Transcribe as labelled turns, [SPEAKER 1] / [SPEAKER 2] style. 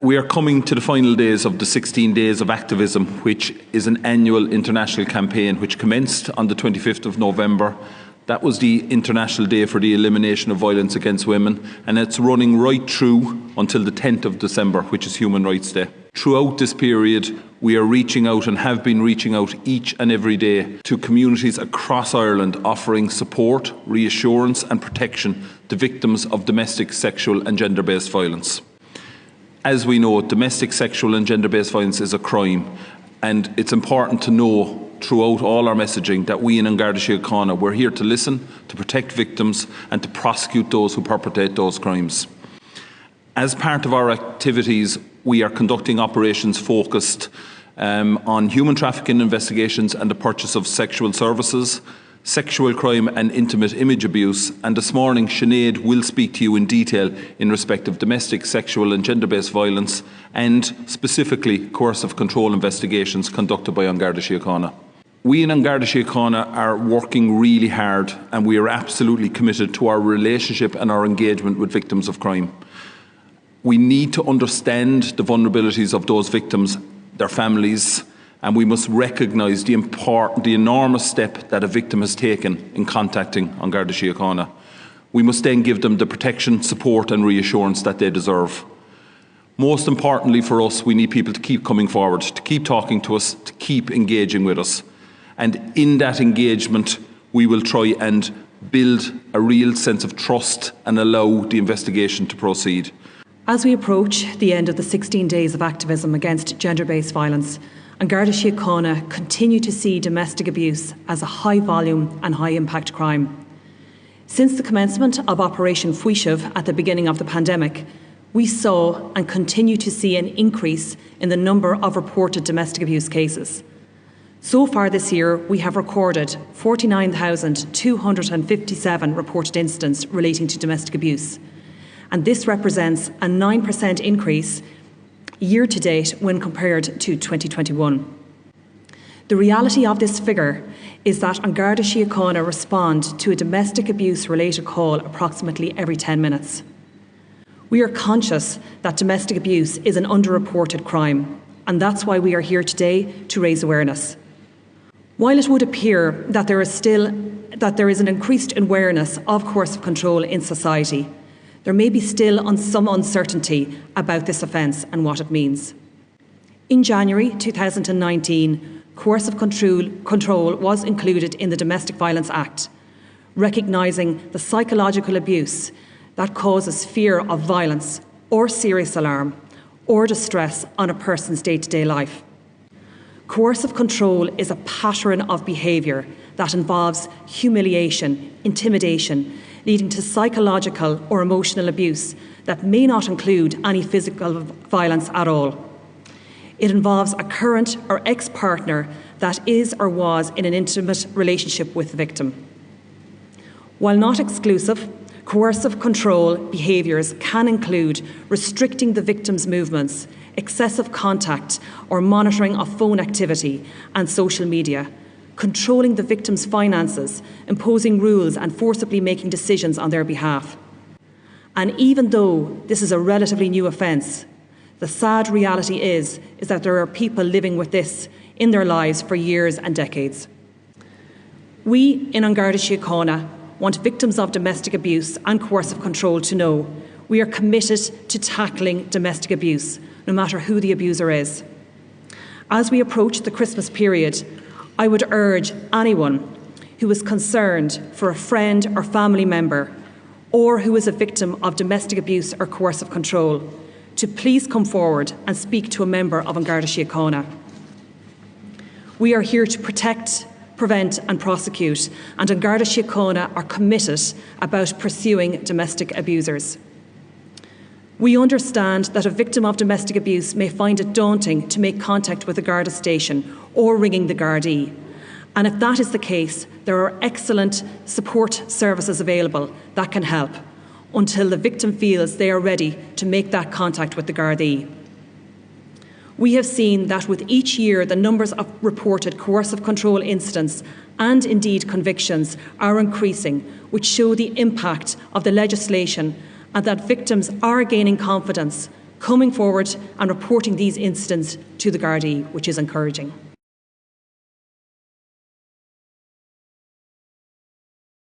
[SPEAKER 1] We are coming to the final days of the 16 Days of Activism, which is an annual international campaign which commenced on the 25th of November. That was the International Day for the Elimination of Violence Against Women, and it's running right through until the 10th of December, which is Human Rights Day. Throughout this period, we are reaching out and have been reaching out each and every day to communities across Ireland, offering support, reassurance and protection to victims of domestic, sexual and gender-based violence. As we know, domestic, sexual and gender-based violence is a crime, and it's important to know throughout all our messaging that we in Garda Síochána, we're here to listen, to protect victims and to prosecute those who perpetrate those crimes. As part of our activities, we are conducting operations focused on human trafficking investigations and the purchase of sexual services, sexual crime and intimate image abuse, and this morning Sinead will speak to you in detail in respect of domestic, sexual and gender-based violence and specifically coercive control investigations conducted by Garda Síochána. We in Garda Síochána are working really hard, and we are absolutely committed to our relationship and our engagement with victims of crime. We need to understand the vulnerabilities of those victims, their families, and we must recognise the enormous step that a victim has taken in contacting Garda Síochána. We must then give them the protection, support and reassurance that they deserve. Most importantly for us, we need people to keep coming forward, to keep talking to us, to keep engaging with us. And in that engagement, we will try and build a real sense of trust and allow the investigation to proceed.
[SPEAKER 2] As we approach the end of the 16 days of activism against gender-based violence, Garda Síochána continue to see domestic abuse as a high-volume and high-impact crime. Since the commencement of Operation Fuishiv at the beginning of the pandemic, we saw and continue to see an increase in the number of reported domestic abuse cases. So far this year, we have recorded 49,257 reported incidents relating to domestic abuse, and this represents a 9% increase year to date when compared to 2021. The reality of this figure is that Garda Síochána respond to a domestic abuse related call approximately every 10 minutes. We are conscious that domestic abuse is an underreported crime, and that's why we are here today to raise awareness. While it would appear that there is an increased awareness of coercive control in society, there may be still some uncertainty about this offence and what it means. In January 2019, coercive control was included in the Domestic Violence Act, recognising the psychological abuse that causes fear of violence or serious alarm or distress on a person's day-to-day life. Coercive control is a pattern of behaviour that involves humiliation, intimidation, leading to psychological or emotional abuse that may not include any physical violence at all. It involves a current or ex-partner that is or was in an intimate relationship with the victim. While not exclusive, coercive control behaviours can include restricting the victim's movements, excessive contact or monitoring of phone activity and social media, controlling the victim's finances, imposing rules and forcibly making decisions on their behalf. And even though this is a relatively new offence, the sad reality is that there are people living with this in their lives for years and decades. We in Garda Síochána want victims of domestic abuse and coercive control to know we are committed to tackling domestic abuse, no matter who the abuser is. As we approach the Christmas period, I would urge anyone who is concerned for a friend or family member or who is a victim of domestic abuse or coercive control to please come forward and speak to a member of Garda Síochána. We are here to protect, prevent and prosecute, and Garda Síochána are committed about pursuing domestic abusers. We understand that a victim of domestic abuse may find it daunting to make contact with a Garda station or ringing the Gardaí. And if that is the case, there are excellent support services available that can help until the victim feels they are ready to make that contact with the Gardaí. We have seen that with each year the numbers of reported coercive control incidents and indeed convictions are increasing, which show the impact of the legislation and that victims are gaining confidence coming forward and reporting these incidents to the Gardaí, which is encouraging.